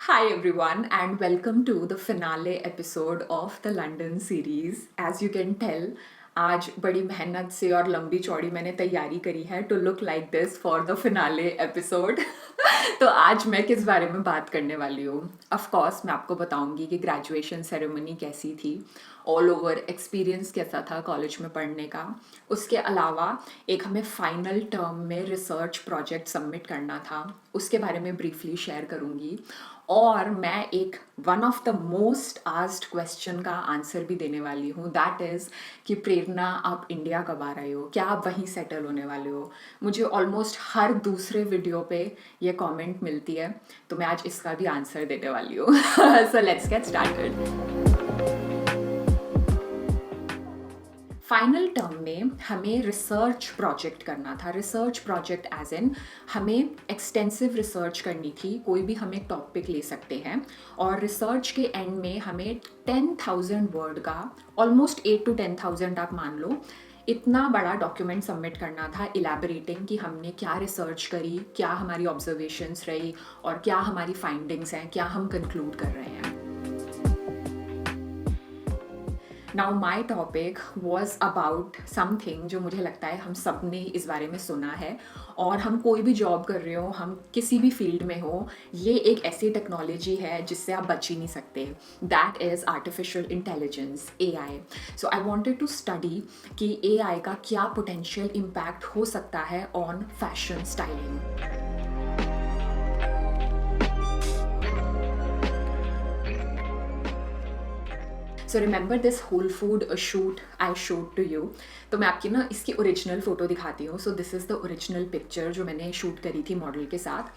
Hi everyone and welcome to the finale episode of the London series. As you can tell, आज बड़ी मेहनत से और लंबी चौड़ी मैंने तैयारी करी है to look like this for the finale episode. तो आज मैं किस बारे में बात करने वाली हूँ? ऑफ कोर्स मैं आपको बताऊंगी कि ग्रेजुएशन सेरेमनी कैसी थी, ऑल ओवर एक्सपीरियंस कैसा था कॉलेज में पढ़ने का। उसके अलावा एक हमें फाइनल टर्म में रिसर्च प्रोजेक्ट सबमिट करना था, उसके बारे में ब्रीफली शेयर करूँगी। और मैं एक one of the most asked question का आंसर भी देने वाली हूँ, दैट इज़ कि प्रेरणा आप इंडिया कब आ रहे हो, क्या आप वहीं सेटल होने वाले हो? मुझे ऑलमोस्ट हर दूसरे वीडियो पे ये कमेंट मिलती है, तो मैं आज इसका भी आंसर देने वाली हूँ। So let's get started. Final term में हमें रिसर्च प्रोजेक्ट करना था। रिसर्च प्रोजेक्ट एज इन हमें एक्सटेंसिव रिसर्च करनी थी, कोई भी हम एक टॉपिक ले सकते हैं और रिसर्च के एंड में हमें 10,000 वर्ड का, ऑलमोस्ट 8 to 10,000 आप मान लो, इतना बड़ा डॉक्यूमेंट सबमिट करना था इलेबोरेटिंग कि हमने क्या रिसर्च करी, क्या हमारी ऑब्जर्वेशंस रही और क्या हमारी फाइंडिंग्स हैं, क्या हम कंक्लूड कर रहे हैं। Now my topic was about something जो मुझे लगता है हम सब ने इस बारे में सुना है, और हम कोई भी जॉब कर रहे हो, हम किसी भी फील्ड में हो, ये एक ऐसी टेक्नोलॉजी है जिससे आप बच ही नहीं सकते। That is artificial intelligence, AI। So I wanted to study कि AI का क्या पोटेंशियल इम्पैक्ट हो सकता है on fashion styling. So remember this whole food shoot I shoot to you. तो मैं आपकी ना इसकी ओरिजिनल फ़ोटो दिखाती हूँ। So this is the original picture जो मैंने शूट करी थी मॉडल के साथ।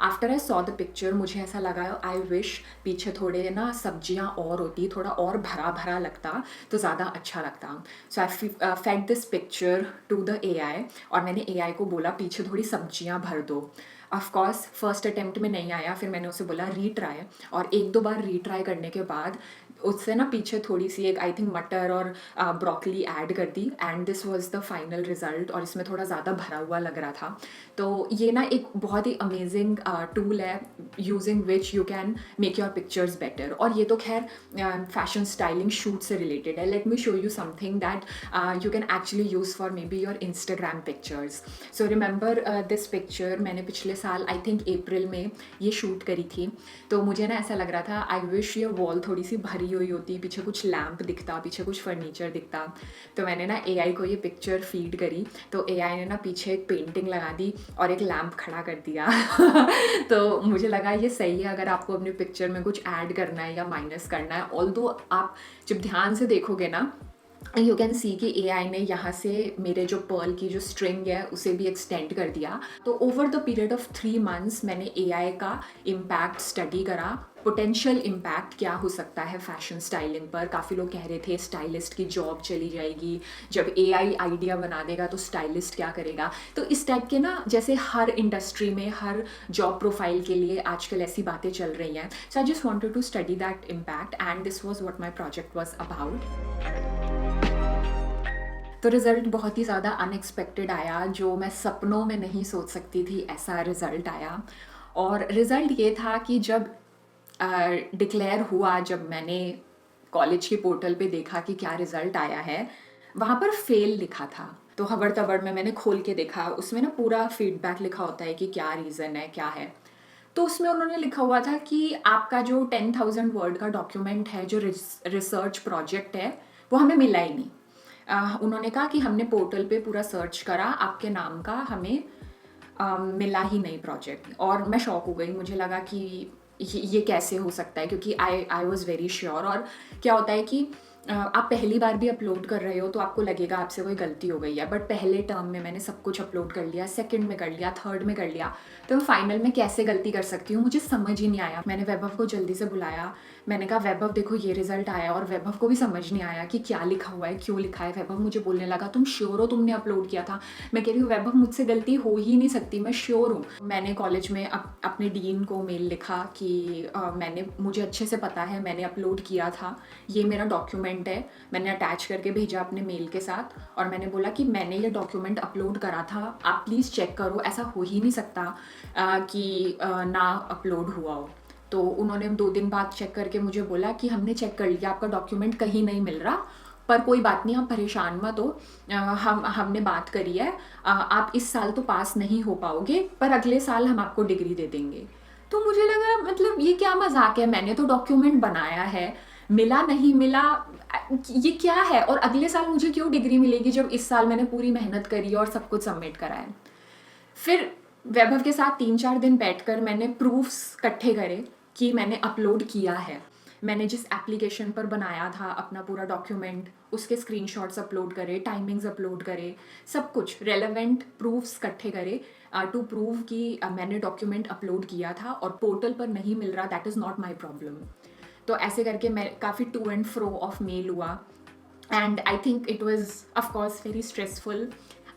After I saw the picture मुझे ऐसा लगा आई विश पीछे थोड़े ना सब्जियाँ और होती, थोड़ा और भरा भरा लगता तो ज़्यादा अच्छा लगता। So I fed this picture to the AI और मैंने AI को बोला पीछे थोड़ी सब्जियाँ भर दो। ऑफकोर्स फर्स्ट अटेम्प्ट में नहीं आया, फिर मैंने उसे बोला रीट्राई, और एक दो बार रीट्राई करने के बाद उससे ना पीछे थोड़ी सी एक आई थिंक मटर और ब्रोकली ऐड कर दी, and this was the final result. और इसमें थोड़ा ज़्यादा भरा हुआ लग रहा था। तो ये ना एक बहुत ही अमेजिंग टूल है using which you can make your pictures better. और ये तो खैर फैशन स्टाइलिंग शूट से रिलेटेड है। Let me show you something that you can actually use for may be your Instagram pictures. So remember this picture मैंने पिछले साल I think April में ये शूट करी थी। तो मुझे ना ऐसा लग रहा था आई विश ये वॉल थोड़ी सी भरी हुई होती, पीछे कुछ लैम्प दिखता, पीछे कुछ फर्नीचर दिखता। तो मैंने ना AI को ये पिक्चर फीड करी, तो AI ने ना पीछे एक पेंटिंग लगा दी और एक लैम्प खड़ा कर दिया। तो मुझे लगा ये सही है अगर आपको अपनी पिक्चर में कुछ ऐड करना है या माइनस करना है। ऑल्दो आप जब ध्यान से देखोगे ना, यू कैन सी कि AI ने यहाँ से मेरे जो पर्ल की जो स्ट्रिंग है उसे भी एक्सटेंड कर दिया। तो over the period of 3 months मैंने AI का इम्पैक्ट स्टडी करा, पोटेंशियल इम्पैक्ट क्या हो सकता है फैशन स्टाइलिंग पर। काफ़ी लोग कह रहे थे स्टाइलिस्ट की जॉब चली जाएगी, जब AI आइडिया बना देगा तो स्टाइलिस्ट क्या करेगा। तो इस टाइप के ना, जैसे हर इंडस्ट्री में हर जॉब प्रोफाइल के लिए आजकल ऐसी बातें चल रही हैं। So I just wanted to study that impact and this was what my project was about. तो रिज़ल्ट बहुत ही ज़्यादा अनएक्सपेक्टेड आया, जो मैं सपनों में नहीं सोच सकती थी ऐसा रिज़ल्ट आया। और रिज़ल्ट ये था कि जब डिक्लेयर हुआ, जब मैंने कॉलेज के पोर्टल पे देखा कि क्या रिज़ल्ट आया है, वहाँ पर फेल लिखा था। तो हबड़ तबड़ में मैंने खोल के देखा, उसमें ना पूरा फीडबैक लिखा होता है कि क्या रीज़न है, क्या है। तो उसमें उन्होंने लिखा हुआ था कि आपका जो 10,000 वर्ड का डॉक्यूमेंट है, जो रिसर्च प्रोजेक्ट है, वो हमें मिला ही नहीं। उन्होंने कहा कि हमने पोर्टल पे पूरा सर्च करा, आपके नाम का हमें मिला ही नहीं प्रोजेक्ट। और मैं शॉक हो गई, मुझे लगा कि ये कैसे हो सकता है, क्योंकि आई वॉज़ वेरी श्योर। और क्या होता है कि आप पहली बार भी अपलोड कर रहे हो तो आपको लगेगा आपसे कोई गलती हो गई है, बट पहले टर्म में मैंने सब कुछ अपलोड कर लिया, सेकंड में कर लिया, थर्ड में कर लिया, तो मैं फाइनल में कैसे गलती कर सकती हूँ, मुझे समझ ही नहीं आया। मैंने वैभव को जल्दी से बुलाया, मैंने कहा वैभव देखो ये रिजल्ट आया, और वैभव को भी समझ नहीं आया कि क्या लिखा हुआ है, क्यों लिखा है। वैभव मुझे बोलने लगा तुम श्योर हो तुमने अपलोड किया था? मैं कह रही हूँ वैभव मुझसे गलती हो ही नहीं सकती, मैं श्योर हूँ। मैंने कॉलेज में अपने डीन को मेल लिखा कि मुझे अच्छे से पता है, मैंने अपलोड किया था, ये मेरा डॉक्यूमेंट है, मैंने अटैच करके भेजा अपने मेल के साथ। और मैंने बोला कि मैंने ये डॉक्यूमेंट अपलोड करा था, आप प्लीज़ चेक करो, ऐसा हो ही नहीं सकता कि ना अपलोड हुआ हो। तो उन्होंने 2 दिन बाद चेक करके मुझे बोला कि हमने चेक कर लिया, आपका डॉक्यूमेंट कहीं नहीं मिल रहा, पर कोई बात नहीं, आप परेशान मत हो, हमने बात करी है, आप इस साल तो पास नहीं हो पाओगे, पर अगले साल हम आपको डिग्री दे देंगे। तो मुझे लगा मतलब ये क्या मजाक है, मैंने तो डॉक्यूमेंट बनाया है, मिला नहीं मिला ये क्या है, और अगले साल मुझे क्यों डिग्री मिलेगी जब इस साल मैंने पूरी मेहनत करी और सब कुछ सबमिट करा है। फिर वैभव के साथ 3-4 दिन बैठकर मैंने प्रूफ्स इकट्ठे करे कि मैंने अपलोड किया है, मैंने जिस एप्लीकेशन पर बनाया था अपना पूरा डॉक्यूमेंट, उसके स्क्रीनशॉट्स अपलोड करे, टाइमिंग्स अपलोड करे, सब कुछ रेलेवेंट प्रूफ्स इकट्ठे करे टू प्रूव कि मैंने डॉक्यूमेंट अपलोड किया था और पोर्टल पर नहीं मिल रहा, that is not my problem. तो ऐसे करके मैं काफ़ी to and fro of mail हुआ, and I think it was of course very stressful,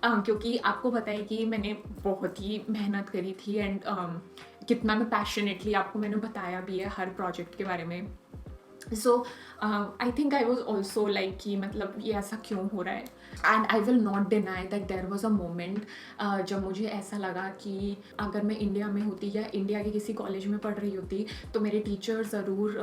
क्योंकि आपको पता है कि मैंने बहुत ही मेहनत करी थी, एंड कितना मैं पैशनेटली, आपको मैंने बताया भी है हर प्रोजेक्ट के बारे में। So I think I was also like कि मतलब ये ऐसा क्यों हो रहा है, and I will not deny that there was a moment जब मुझे ऐसा लगा कि अगर मैं इंडिया में होती या इंडिया के किसी कॉलेज में पढ़ रही होती तो मेरे टीचर ज़रूर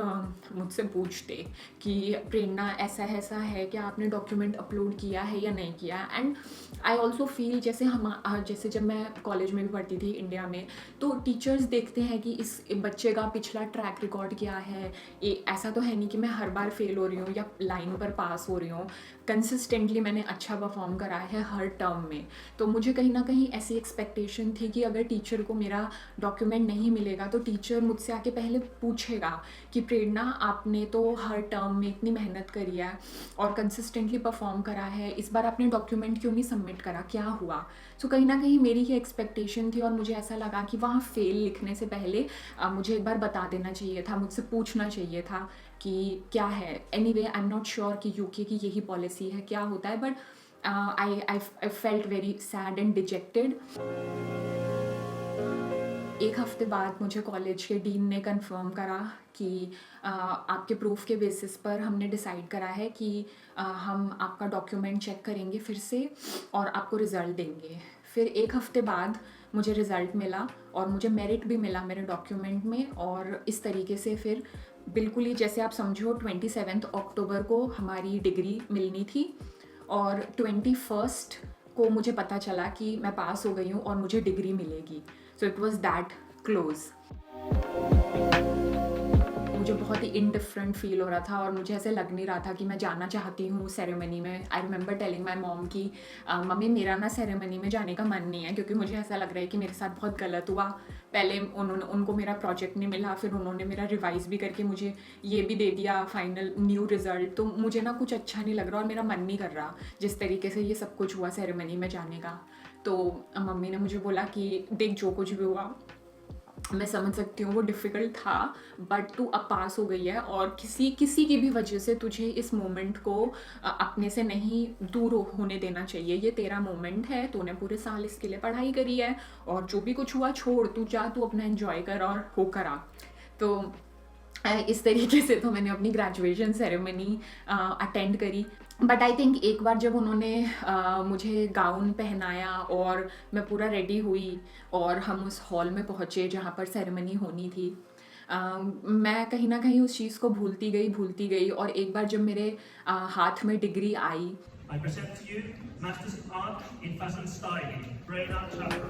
मुझसे पूछते कि प्रेरणा ऐसा है कि आपने डॉक्यूमेंट अपलोड किया है या नहीं किया। एंड आई ऑल्सो फील जैसे जब मैं कॉलेज में भी पढ़ती थी इंडिया में, तो टीचर्स देखते हैं कि इस बच्चे का पिछला ट्रैक रिकॉर्ड क्या है, ये ऐसा तो है नहीं कि मैं हर बार फेल हो रही हूँ या लाइन पर पास हो रही हूँ, कंसिस्टेंटली मैंने अच्छा परफॉर्म करा है हर टर्म में। तो मुझे कहीं ना कहीं ऐसी एक्सपेक्टेशन थी कि अगर टीचर को मेरा डॉक्यूमेंट नहीं मिलेगा तो टीचर मुझसे आके पहले पूछेगा कि प्रेरणा आपने तो हर टर्म में इतनी मेहनत करी है और कंसिस्टेंटली परफॉर्म करा है, इस बार आपने डॉक्यूमेंट क्यों नहीं सबमिट करा, क्या हुआ। सो कहीं ना कहीं मेरी ये एक्सपेक्टेशन थी और मुझे ऐसा लगा कि वहाँ फेल लिखने से पहले मुझे एक बार बता देना चाहिए था, मुझसे पूछना चाहिए था कि क्या है। Anyway I am not sure कि यूके की यही पॉलिसी है, क्या होता है, but I felt very sad and dejected. एक हफ्ते बाद मुझे कॉलेज के डीन ने कंफर्म करा कि आपके प्रूफ के बेसिस पर हमने डिसाइड करा है कि हम आपका डॉक्यूमेंट चेक करेंगे फिर से और आपको रिज़ल्ट देंगे। फिर एक हफ्ते बाद मुझे रिज़ल्ट मिला और मुझे मेरिट भी मिला मेरे डॉक्यूमेंट में, और इस तरीके से फिर बिल्कुल ही जैसे आप समझो 27 अक्टूबर को हमारी डिग्री मिलनी थी और 21 को मुझे पता चला कि मैं पास हो गई हूँ और मुझे डिग्री मिलेगी। So it was that close. मुझे बहुत ही इनडिफरेंट फील हो रहा था और मुझे ऐसे लग नहीं रहा था कि मैं जाना चाहती हूँ सेरेमनी में। I remember telling my mom कि मम्मी मेरा ना सेरेमनी में जाने का मन नहीं है, क्योंकि मुझे ऐसा लग रहा है कि मेरे साथ बहुत गलत हुआ। पहले उनको मेरा प्रोजेक्ट नहीं मिला, फिर उन्होंने मेरा रिवाइज़ भी करके मुझे ये भी दे दिया फाइनल न्यू रिज़ल्ट, तो मुझे ना कुछ अच्छा नहीं लग रहा और मेरा मन नहीं कर रहा जिस तरीके से ये सब कुछ हुआ सेरेमनी में जाने का। तो मम्मी ने मुझे बोला कि देख जो कुछ भी हुआ मैं समझ सकती हूँ वो डिफ़िकल्ट था, बट तू अब पास हो गई है और किसी की भी वजह से तुझे इस मोमेंट को अपने से नहीं दूर होने देना चाहिए। ये तेरा मोमेंट है, तूने पूरे साल इसके लिए पढ़ाई करी है और जो भी कुछ हुआ छोड़, तू जा, तू अपना एंजॉय कर और हो करा। तो इस तरीके से तो मैंने अपनी ग्रेजुएशन सेरेमनी अटेंड करी। बट आई थिंक एक बार जब उन्होंने मुझे गाउन पहनाया और मैं पूरा रेडी हुई और हम उस हॉल में पहुँचे जहाँ पर सेरेमनी होनी थी, मैं कहीं ना कहीं उस चीज़ को भूलती गई और एक बार जब मेरे हाथ में degree I, I present to you Masters of Art in Fashion Styling, Prerna Chopra.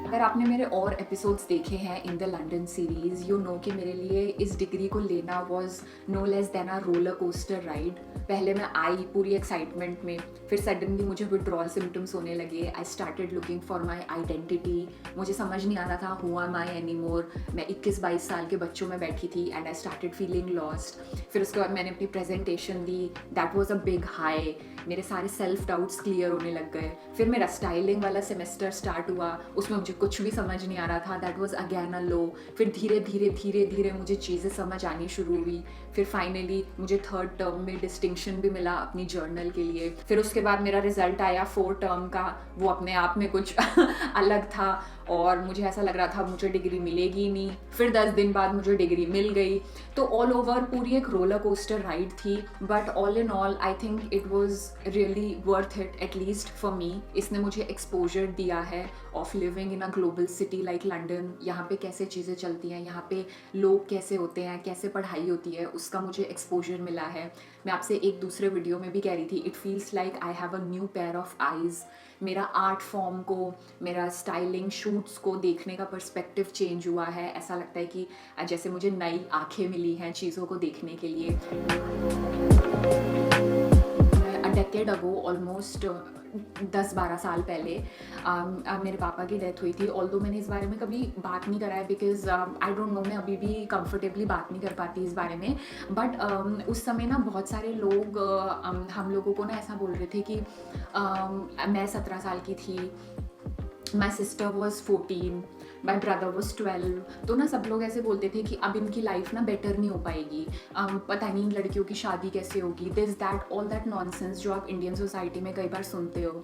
अगर आपने मेरे और एपिसोड्स देखे हैं in the London series, you know कि मेरे लिए इस डिग्री को लेना was no less than a roller coaster ride. पहले मैं आई पूरी एक्साइटमेंट में, फिर सडनली मुझे विड्रॉल सिम्टम्स होने लगे। I started looking for my identity. मुझे समझ नहीं आ रहा था who am I any more. मैं 21-22 साल के बच्चों में बैठी थी and I started feeling lost. फिर उसके बाद मैंने अपनी presentation the, that was a big high. मेरे सारे सेल्फ डाउट्स क्लियर होने लग गए। फिर मेरा स्टाइलिंग वाला सेमेस्टर स्टार्ट हुआ, उसमें मुझे कुछ भी समझ नहीं आ रहा था। दैट वाज अगेन अ लो। फिर धीरे धीरे धीरे धीरे मुझे चीज़ें समझ आनी शुरू हुई। फिर फाइनली मुझे 3rd टर्म में डिस्टिंक्शन भी मिला अपनी जर्नल के लिए। फिर उसके बाद मेरा रिजल्ट आया 4th टर्म का, वो अपने आप में कुछ अलग था और मुझे ऐसा लग रहा था मुझे डिग्री मिलेगी नहीं। फिर 10 दिन बाद मुझे डिग्री मिल गई। तो ऑल ओवर पूरी एक रोलर कोस्टर राइड थी, but all in all I think it was really worth it, at least for me. इसने मुझे एक्सपोजर दिया है of living in a global city like London. यहाँ पे कैसे चीज़ें चलती हैं, यहाँ पे लोग कैसे होते हैं, कैसे पढ़ाई होती है, उसका मुझे एक्सपोजर मिला है। मैं आपसे एक दूसरे वीडियो में भी कह रही थी, it feels like I have a new pair of eyes. मेरा आर्ट फॉर्म को, मेरा स्टाइलिंग, शूट्स को देखने का पर्सपेक्टिव चेंज हुआ है। ऐसा लगता है कि जैसे मुझे नई आंखें मिली हैं चीज़ों को देखने के लिए। अ डेकेड अगो, ऑलमोस्ट 10-12 साल पहले मेरे पापा की डेथ हुई थी। ऑल्दो मैंने इस बारे में कभी बात नहीं करा है बिकॉज आई डोंट नो, मैं अभी भी कंफर्टेबली बात नहीं कर पाती इस बारे में। बट उस समय ना बहुत सारे लोग हम लोगों को ना ऐसा बोल रहे थे कि मैं 17 साल की थी, my sister was 14, my brother was 12। तो ना सब लोग ऐसे बोलते थे कि अब इनकी लाइफ ना बेटर नहीं हो पाएगी, पता नहीं लड़कियों की शादी कैसे होगी, this that all that nonsense जो आप इंडियन सोसाइटी में कई बार सुनते हो।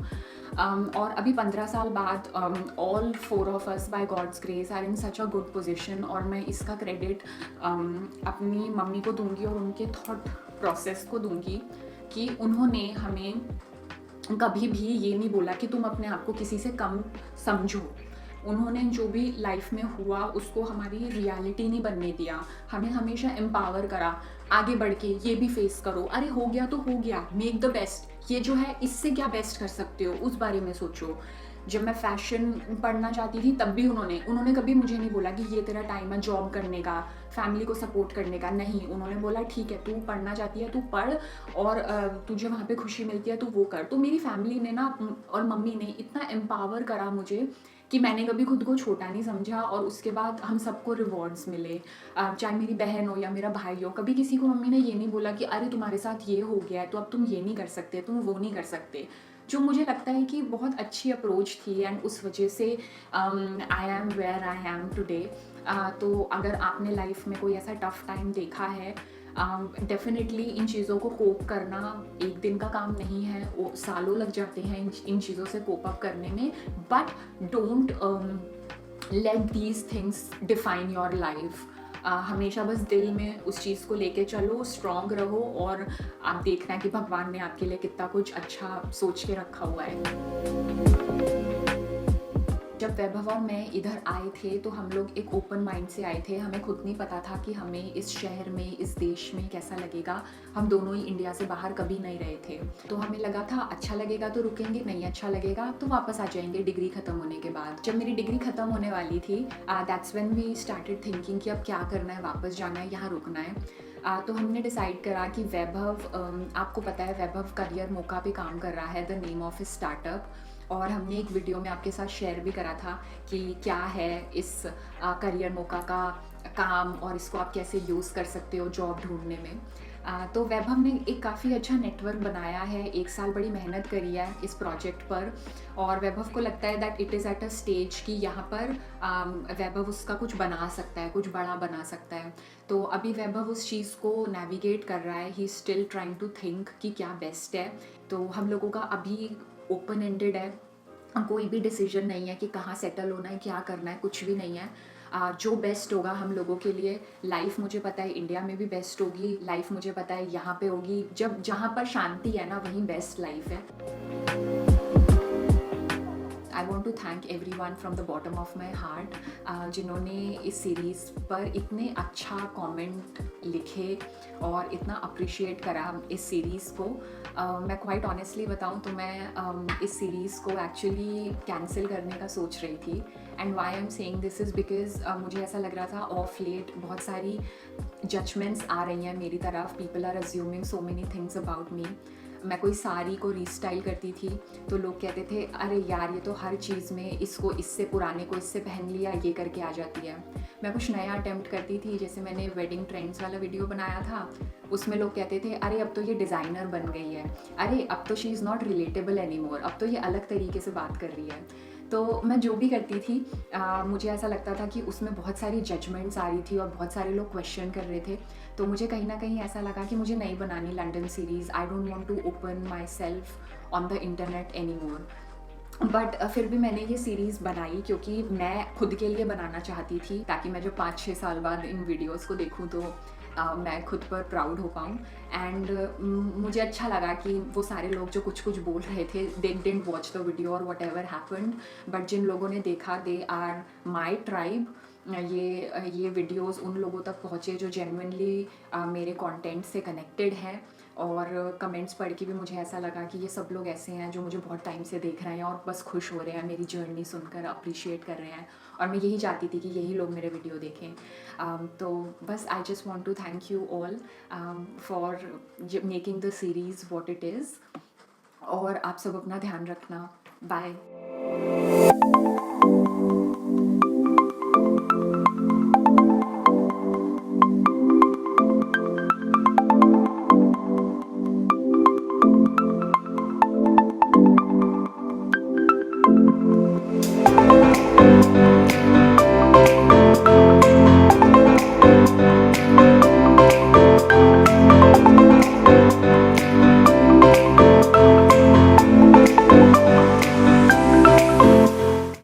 और अभी 15 साल बाद all 4 of us by God's grace are in such a good position. और मैं इसका क्रेडिट अपनी मम्मी को दूंगी और उनके थॉट प्रोसेस को दूंगी कि उन्होंने हमें कभी भी ये नहीं बोला कि तुम अपने आप को किसी से कम समझो। उन्होंने जो भी लाइफ में हुआ उसको हमारी रियलिटी नहीं बनने दिया, हमें हमेशा एम्पावर करा, आगे बढ़ के ये भी फेस करो, अरे हो गया तो हो गया, मेक द बेस्ट, ये जो है इससे क्या बेस्ट कर सकते हो उस बारे में सोचो। जब मैं फैशन पढ़ना चाहती थी तब भी उन्होंने कभी मुझे नहीं बोला कि ये तेरा टाइम है जॉब करने का, फैमिली को सपोर्ट करने का। नहीं, उन्होंने बोला ठीक है तू पढ़ना चाहती है तू पढ़ और तुझे वहाँ पे खुशी मिलती है तू वो कर। तो मेरी फैमिली ने ना और मम्मी ने इतना एम्पावर करा मुझे कि मैंने कभी खुद को छोटा नहीं समझा। और उसके बाद हम सबको रिवॉर्ड्स मिले, चाहे मेरी बहन हो या मेरा भाई हो। कभी किसी को मम्मी ने ये नहीं बोला कि अरे तुम्हारे साथ ये हो गया है तो अब तुम ये नहीं कर सकते, तुम वो नहीं कर सकते, जो मुझे लगता है कि बहुत अच्छी अप्रोच थी। एंड उस वजह से I am where I am today. तो अगर आपने लाइफ में कोई ऐसा टफ टाइम देखा है, डेफिनेटली इन चीज़ों को कोप करना एक दिन का काम नहीं है, वो सालों लग जाते हैं इन चीज़ों से कोप अप करने में। But don't let these things define your life. हमेशा बस दिल में उस चीज़ को लेके चलो, स्ट्रॉन्ग रहो और आप देखना कि भगवान ने आपके लिए कितना कुछ अच्छा सोच के रखा हुआ है। जब वैभव और मैं इधर आए थे तो हम लोग एक ओपन माइंड से आए थे। हमें खुद नहीं पता था कि हमें इस शहर में, इस देश में कैसा लगेगा। हम दोनों ही इंडिया से बाहर कभी नहीं रहे थे, तो हमें लगा था अच्छा लगेगा तो रुकेंगे, नहीं अच्छा लगेगा तो वापस आ जाएंगे डिग्री खत्म होने के बाद। जब मेरी डिग्री खत्म होने वाली थी that's when we started thinking कि अब क्या करना है, वापस जाना है, यहाँ रुकना है। तो हमने डिसाइड करा कि वैभव, आपको पता है वैभव करियर मौका पे काम कर रहा है, द नेम ऑफ स्टार्टअप। और हमने एक वीडियो में आपके साथ शेयर भी करा था कि क्या है इस करियर मौका का काम और इसको आप कैसे यूज़ कर सकते हो जॉब ढूंढने में। तो वैभव ने एक काफ़ी अच्छा नेटवर्क बनाया है, 1 साल बड़ी मेहनत करी है इस प्रोजेक्ट पर। और वैभव को लगता है that it is at a stage कि यहाँ पर वैभव उसका कुछ बना सकता है, कुछ बड़ा बना सकता है। तो अभी वैभव उस चीज़ को नेविगेट कर रहा है, he still trying to think कि क्या बेस्ट है। तो हम लोगों का अभी ओपन एंडेड है, कोई भी डिसीजन नहीं है कि कहाँ सेटल होना है, क्या करना है, कुछ भी नहीं है। जो बेस्ट होगा हम लोगों के लिए। लाइफ मुझे पता है इंडिया में भी बेस्ट होगी, लाइफ मुझे पता है यहाँ पे होगी। जब जहाँ पर शांति है ना वहीं बेस्ट लाइफ है। I want to thank everyone from the bottom of my heart जिन्होंने इस सीरीज़ पर इतने अच्छा कॉमेंट लिखे और इतना अप्रिशिएट करा इस सीरीज़ को। मैं क्वाइट ऑनेस्टली बताऊँ तो मैं इस सीरीज़ को एक्चुअली कैंसिल करने का सोच रही थी। And why I am saying this is because मुझे ऐसा लग रहा था ऑफ लेट बहुत सारी जजमेंट्स आ रही हैं मेरी तरफ, people are assuming so many things about me. मैं कोई साड़ी को रीस्टाइल करती थी तो लोग कहते थे अरे यार ये तो हर चीज़ में इसको इससे पुराने को इससे पहन लिया, ये करके आ जाती है। मैं कुछ नया अटेम्प्ट करती थी, जैसे मैंने वेडिंग ट्रेंड्स वाला वीडियो बनाया था, उसमें लोग कहते थे अरे अब तो ये डिज़ाइनर बन गई है, अरे अब तो she is not relatable any more, अब तो ये अलग तरीके से बात कर रही है। तो मैं जो भी करती थी मुझे ऐसा लगता था कि उसमें बहुत सारी जजमेंट्स आ रही थी और बहुत सारे लोग क्वेश्चन कर रहे थे। तो मुझे कहीं न कहीं ऐसा लगा कि मुझे नहीं बनानी London series, I don't want to open myself on the internet anymore. But फिर भी मैंने ये सीरीज़ बनाई क्योंकि मैं खुद के लिए बनाना चाहती थी, ताकि मैं जो 5-6 साल बाद इन वीडियोज़ को देखूँ तो मैं खुद पर प्राउड हो पाऊँ। एंड मुझे अच्छा लगा कि वो सारे लोग जो कुछ-कुछ बोल रहे थे, दे डिडन्ट वॉच द वीडियो और व्हाटएवर हैपेंड, बट जिन लोगों ने देखा दे आर माय ट्राइब। ये वीडियोस उन लोगों तक पहुँचे जो जेन्युइनली मेरे कंटेंट से कनेक्टेड हैं। और कमेंट्स पढ़ के भी मुझे ऐसा लगा कि ये सब लोग ऐसे हैं जो मुझे बहुत टाइम से देख रहे हैं और बस खुश हो रहे हैं, मेरी जर्नी सुनकर अप्रिशिएट कर रहे हैं। और मैं यही चाहती थी कि यही लोग मेरे वीडियो देखें। तो बस I just want to thank you all for making the series what it is. और आप सब अपना ध्यान रखना। बाय।